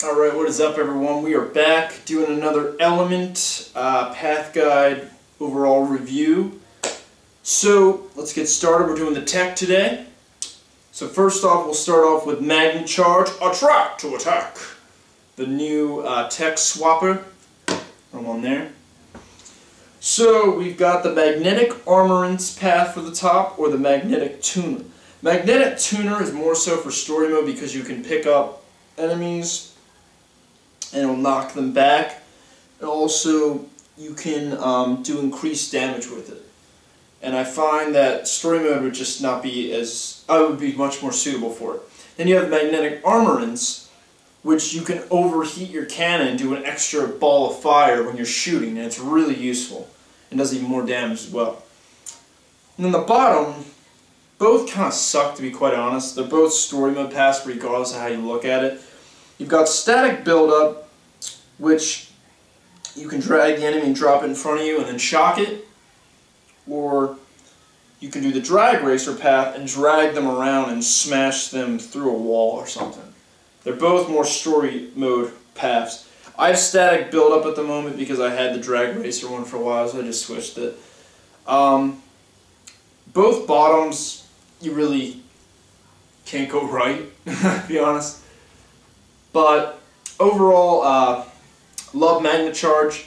Alright, what is up everyone? We are back doing another element path guide overall review. So let's get started. We're doing the tech today. So first off, we'll start off with Magna Charge, attract to attack. The new tech swapper. Come on there. So we've got the magnetic armorance path for the top, or the magnetic tuner. Magnetic tuner is more so for story mode because you can pick up enemies and it'll knock them back. And also you can do increased damage with it. And I find that story mode would just not be as, I would be much more suitable for it. Then you have magnetic armorance, which you can overheat your cannon and do an extra ball of fire when you're shooting, and it's really useful and does even more damage as well. And then the bottom, both kind of suck, to be quite honest. They're both story mode paths regardless of how you look at it. You've got static buildup, which you can drag the enemy and drop it in front of you and then shock it. Or you can do the drag racer path and drag them around and smash them through a wall or something. They're both more story mode paths. I have static buildup at the moment because I had the drag racer one for a while, so I just switched it. Both bottoms, you really can't go right, to be honest. But overall, love Magna Charge.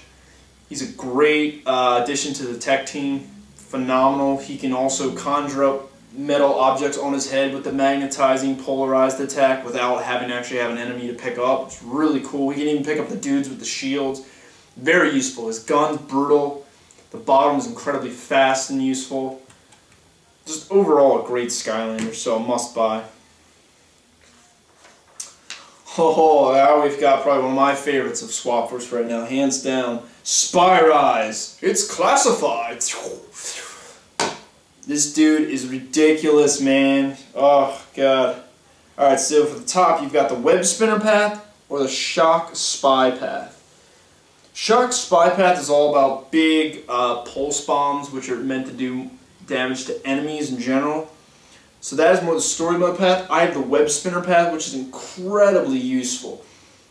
He's a great addition to the tech team. Phenomenal. He can also conjure up metal objects on his head with the magnetizing polarized attack without having to actually have an enemy to pick up. It's really cool. He can even pick up the dudes with the shields. Very useful. His gun's brutal. The bottom is incredibly fast and useful. Just overall a great Skylander, so a must buy. Oh, now we've got probably one of my favorites of Swapforce right now, hands down. Spire Eyes. It's classified. This dude is ridiculous, man. Oh, God. Alright, so for the top, you've got the Web Spinner path or the Shock Spy path. Shock Spy path is all about big pulse bombs, which are meant to do damage to enemies in general. So that is more the story mode path. I have the Web Spinner path, which is incredibly useful.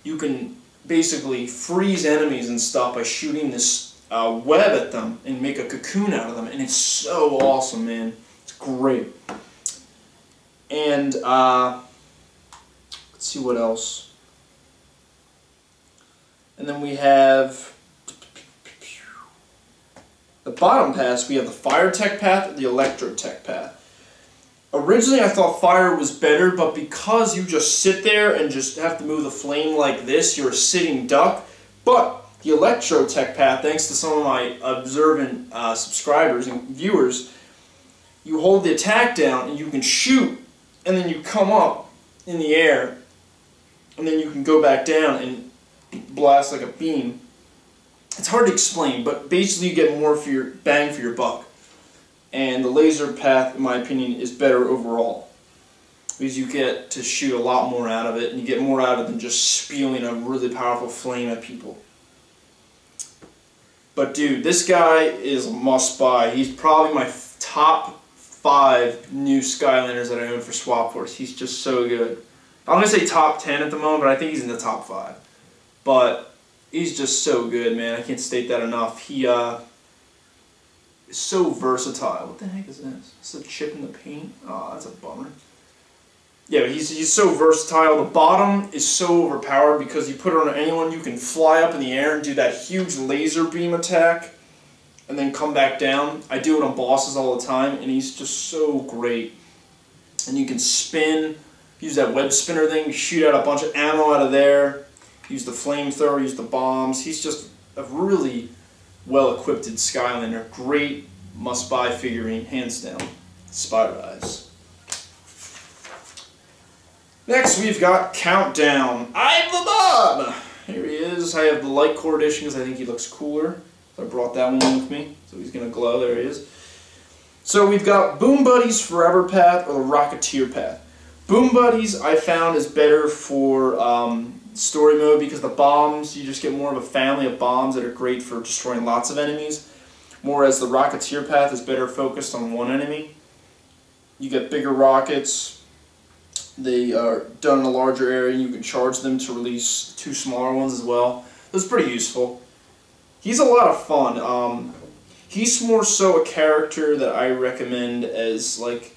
You can basically freeze enemies and stuff by shooting this web at them and make a cocoon out of them, and it's so awesome, man. It's great. And let's see what else. And then we have the bottom paths. We have the Fire Tech path and the Electro Tech path. Originally I thought fire was better, but because you just sit there and just have to move the flame like this, you're a sitting duck. But the Electro Tech path, thanks to some of my observant subscribers and viewers, you hold the attack down and you can shoot, and then you come up in the air, and then you can go back down and blast like a beam. It's hard to explain, but basically you get more for your bang for your buck. And the laser path, in my opinion, is better overall, because you get to shoot a lot more out of it, and you get more out of it than just spewing a really powerful flame at people. But dude, this guy is a must-buy. He's probably my top 5 new Skylanders that I own for Swapforce. He's just so good. I'm going to say top 10 at the moment, but I think he's in the top 5. But he's just so good, man. I can't state that enough. He is so versatile. What the heck is this? Is this a chip in the paint? Oh, that's a bummer. Yeah, but he's so versatile. The bottom is so overpowered because you put it on anyone, you can fly up in the air and do that huge laser beam attack and then come back down. I do it on bosses all the time, and he's just so great. And you can spin, use that web spinner thing, shoot out a bunch of ammo out of there, use the flamethrower, use the bombs. He's just a really well-equipped Skylander. Great must-buy figurine, hands down. Spire Eyes. Next, we've got Countdown. I'm the Bob! Here he is. I have the light core edition because I think he looks cooler. So I brought that one with me. So he's going to glow. There he is. So we've got Boom Buddies Forever path or the Rocketeer path. Boom Buddies I found is better for story mode because the bombs, you just get more of a family of bombs that are great for destroying lots of enemies. Whereas the Rocketeer path is better focused on one enemy. You get bigger rockets, They are done in a larger area, and you can charge them to release 2 smaller ones as well. That's pretty useful. He's a lot of fun. He's more so a character that I recommend as like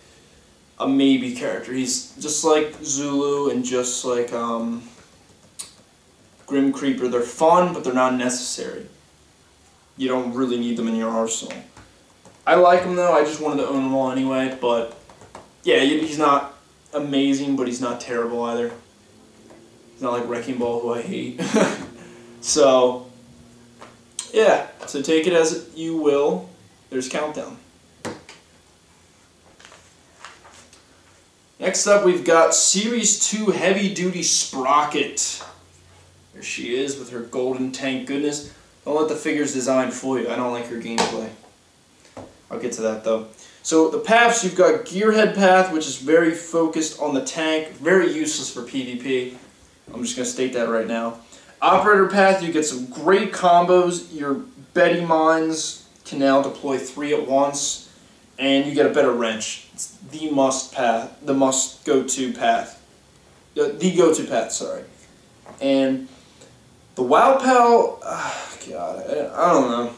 a maybe character. He's just like Zulu and just like Grim Creeper. They're fun, but they're not necessary. You don't really need them in your arsenal. I like him though. I just wanted to own them all anyway. But yeah, he's not amazing, but he's not terrible either. He's not like Wrecking Ball, who I hate. So yeah, so take it as you will. There's Countdown. Next up, we've got Series 2 Heavy Duty Sprocket. There she is with her golden tank goodness. Don't let the figures design fool you. I don't like her gameplay. I'll get to that though. So the paths, you've got Gearhead Path, which is very focused on the tank. Very useless for PvP. I'm just going to state that right now. Operator Path, you get some great combos. Your Betty Mines can now deploy 3 at once. And you get a better wrench. It's the must path, the must go-to path. The go-to path, sorry. And the WoW Pal, God, I don't know.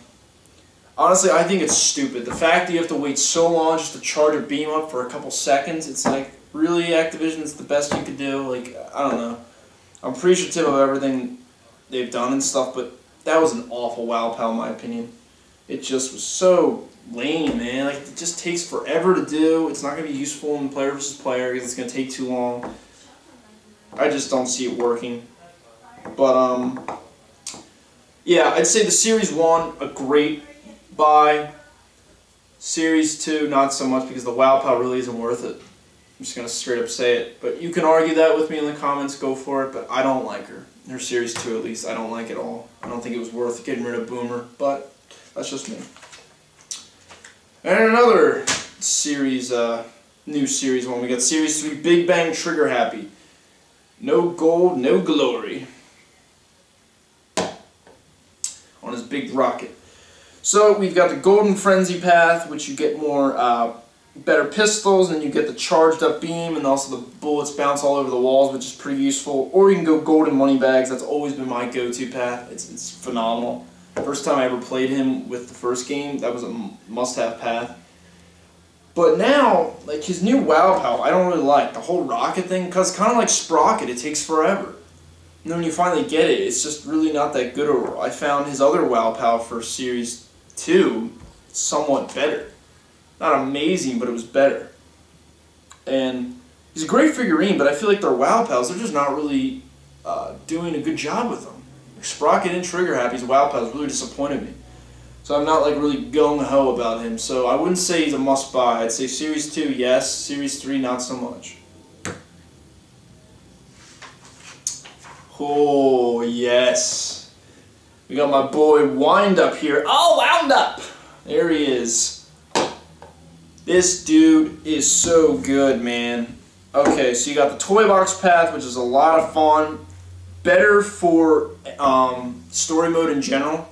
Honestly, I think it's stupid. The fact that you have to wait so long just to charge a beam up for a couple seconds, it's like, really, Activision, it's the best you could do? Like, I don't know. I'm appreciative of everything they've done and stuff, but that was an awful WoW Pal in my opinion. It just was so lame, man. Like, it just takes forever to do. It's not going to be useful in player versus player because it's going to take too long. I just don't see it working. But, yeah, I'd say the Series 1, a great buy. Series 2, not so much because the WoW Pal really isn't worth it. I'm just going to straight up say it. But you can argue that with me in the comments, go for it, but I don't like her. Her Series 2 at least, I don't like it at all. I don't think it was worth getting rid of Boomer, but that's just me. And another series, new Series 1, we got Series 3, Big Bang Trigger Happy. No gold, no glory. On his big rocket. So we've got the Golden Frenzy path, which you get more better pistols, and you get the charged up beam, and also the bullets bounce all over the walls, which is pretty useful. Or you can go Golden Money Bags. That's always been my go-to path. It's phenomenal. First time I ever played him with the first game, that was a must-have path. But now, like his new WoW Pal, I don't really like the whole rocket thing, because kind of like Sprocket, it takes forever. And then when you finally get it, it's just really not that good overall. I found his other WoW Pal for Series 2 somewhat better. Not amazing, but it was better. And he's a great figurine, but I feel like their WoW Pals, they're just not really doing a good job with them. Sprocket and Trigger Happy's WoW Pals really disappointed me. So I'm not like really gung-ho about him. So I wouldn't say he's a must-buy. I'd say Series 2, yes. Series 3, not so much. Oh, yes. We got my boy Wind Up here. Oh, Wound Up! There he is. This dude is so good, man. Okay, so you got the Toy Box path, which is a lot of fun. Better for story mode in general.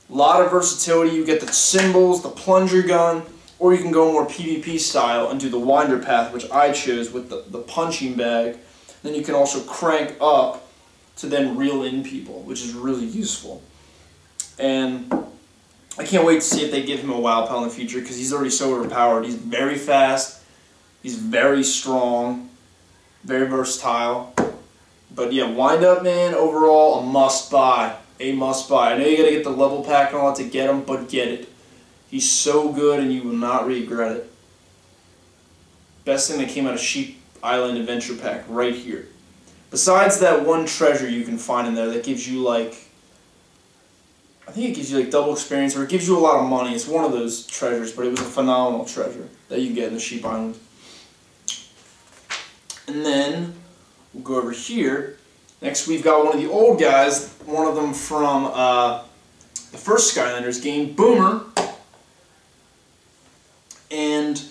A lot of versatility. You get the symbols, the plunger gun, or you can go more PvP style and do the winder path, which I chose with the punching bag. Then you can also crank up to then reel in people, which is really useful. And I can't wait to see if they give him a WoW Pal in the future because he's already so overpowered. He's very fast, he's very strong, very versatile. But yeah, Wind Up, man, overall, a must-buy. A must-buy. I know you gotta get the level pack and all that to get him, but get it. He's so good and you will not regret it. Best thing that came out of Sheep Island Adventure Pack, right here. Besides that one treasure you can find in there that gives you like, I think it gives you like double experience, or it gives you a lot of money. It's one of those treasures, but it was a phenomenal treasure that you can get in the Sheep Island. And then we'll go over here. Next we've got one of the old guys, one of them from the first Skylanders game, Boomer. And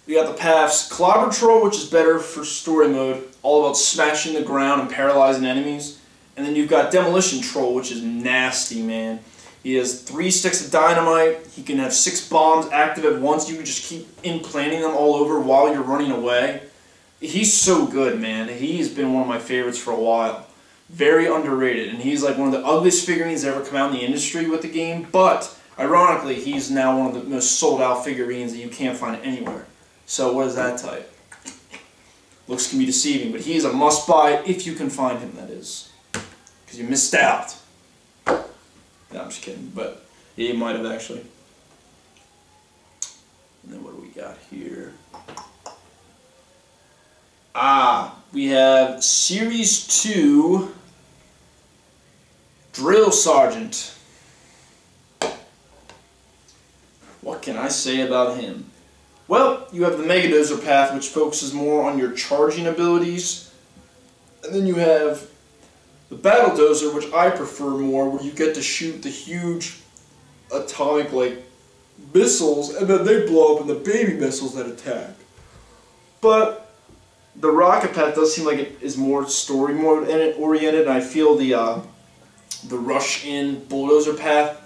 we got the paths Clobber Troll, which is better for story mode, all about smashing the ground and paralyzing enemies. And then you've got Demolition Troll, which is nasty, man. He has 3 sticks of dynamite. He can have 6 bombs active at once. You can just keep implanting them all over while you're running away. He's so good, man. He's been one of my favorites for a while. Very underrated, and he's like one of the ugliest figurines that ever come out in the industry with the game, but ironically, he's now one of the most sold-out figurines that you can't find anywhere. So what does that tell you? Looks can be deceiving, but he is a must-buy if you can find him, that is. Because you missed out. No, I'm just kidding, but he might have actually. And then what do we got here? We have Series 2 Drill Sergeant. What can I say about him? Well, you have the Mega Dozer path, which focuses more on your charging abilities. And then you have the Battle Dozer, which I prefer more, where you get to shoot the huge atomic, like, missiles, and then they blow up in the baby missiles that attack. But the Rocket path does seem like it is more story mode oriented, and I feel the Rush In Bulldozer path,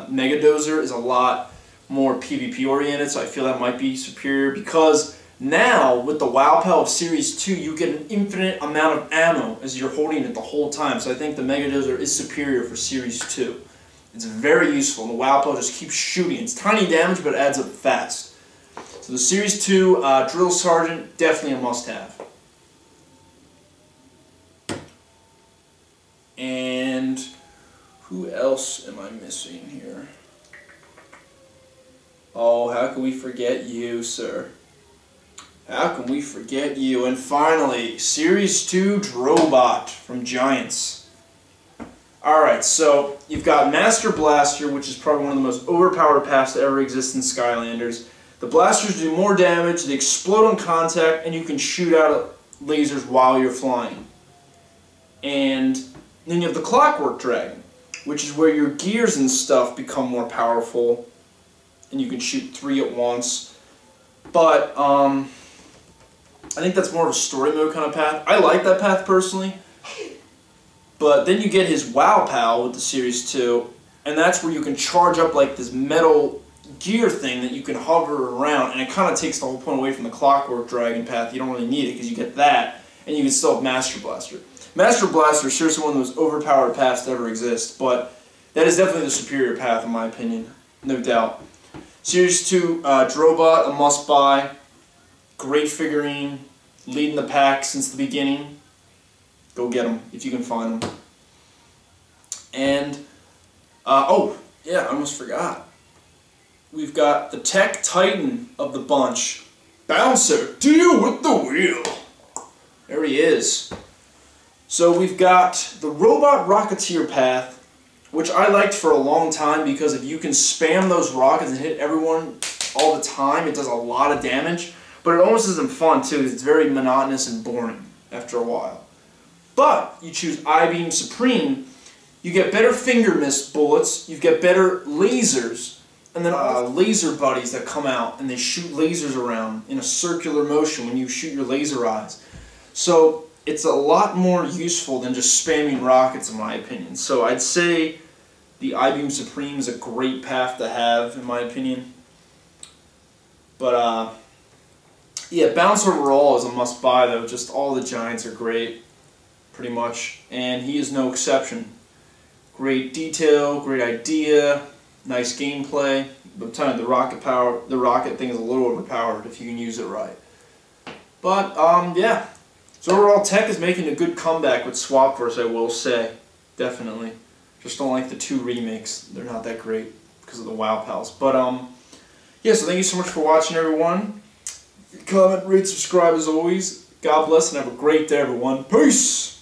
Mega Dozer, is a lot more PvP oriented, so I feel that might be superior, because now with the WoW Pal of Series 2 you get an infinite amount of ammo as you're holding it the whole time, so I think the Mega Dozer is superior for Series 2. It's very useful, and the WoW Pal just keeps shooting. It's tiny damage, but it adds up fast. So the Series 2 Drill Sergeant, definitely a must-have. And who else am I missing here? Oh, how can we forget you, sir? How can we forget you? And finally, Series 2 Drobot from Giants. Alright, so you've got Master Blaster, which is probably one of the most overpowered paths to ever exist in Skylanders. The blasters do more damage, they explode on contact, and you can shoot out lasers while you're flying. And then you have the Clockwork Dragon, which is where your gears and stuff become more powerful, and you can shoot 3 at once. But I think that's more of a story mode kind of path. I like that path personally. But then you get his WoW Pal with the Series 2, and that's where you can charge up like this metal gear thing that you can hover around, and it kind of takes the whole point away from the Clockwork Dragon path. You don't really need it because you get that, and you can still have Master Blaster. Master Blaster is seriously one of the most overpowered paths to ever exist, but that is definitely the superior path in my opinion, no doubt. Series 2 Drobot, a must-buy. Great figurine, leading the pack since the beginning. Go get them if you can find them. And, oh, yeah, I almost forgot. We've got the Tech Titan of the bunch. Bouncer, deal with the wheel. There he is. So we've got the Robot Rocketeer path, which I liked for a long time because if you can spam those rockets and hit everyone all the time, it does a lot of damage. But it almost isn't fun too, because it's very monotonous and boring after a while. But you choose I-Beam Supreme, you get better finger mist bullets, you get better lasers, and then laser buddies that come out and they shoot lasers around in a circular motion when you shoot your laser eyes. So it's a lot more useful than just spamming rockets in my opinion. So I'd say the I-Beam Supreme is a great path to have in my opinion. But yeah, Bounce overall is a must-buy though. Just all the Giants are great, pretty much, and he is no exception. Great detail, great idea, nice gameplay. But I'm telling you, the rocket thing is a little overpowered if you can use it right. But yeah, so overall, Tech is making a good comeback with Swapverse, I will say, definitely. Just don't like the 2 remakes; they're not that great because of the WoW Pals. But yeah, so thank you so much for watching, everyone. Comment, rate, subscribe as always. God bless and have a great day, everyone. Peace!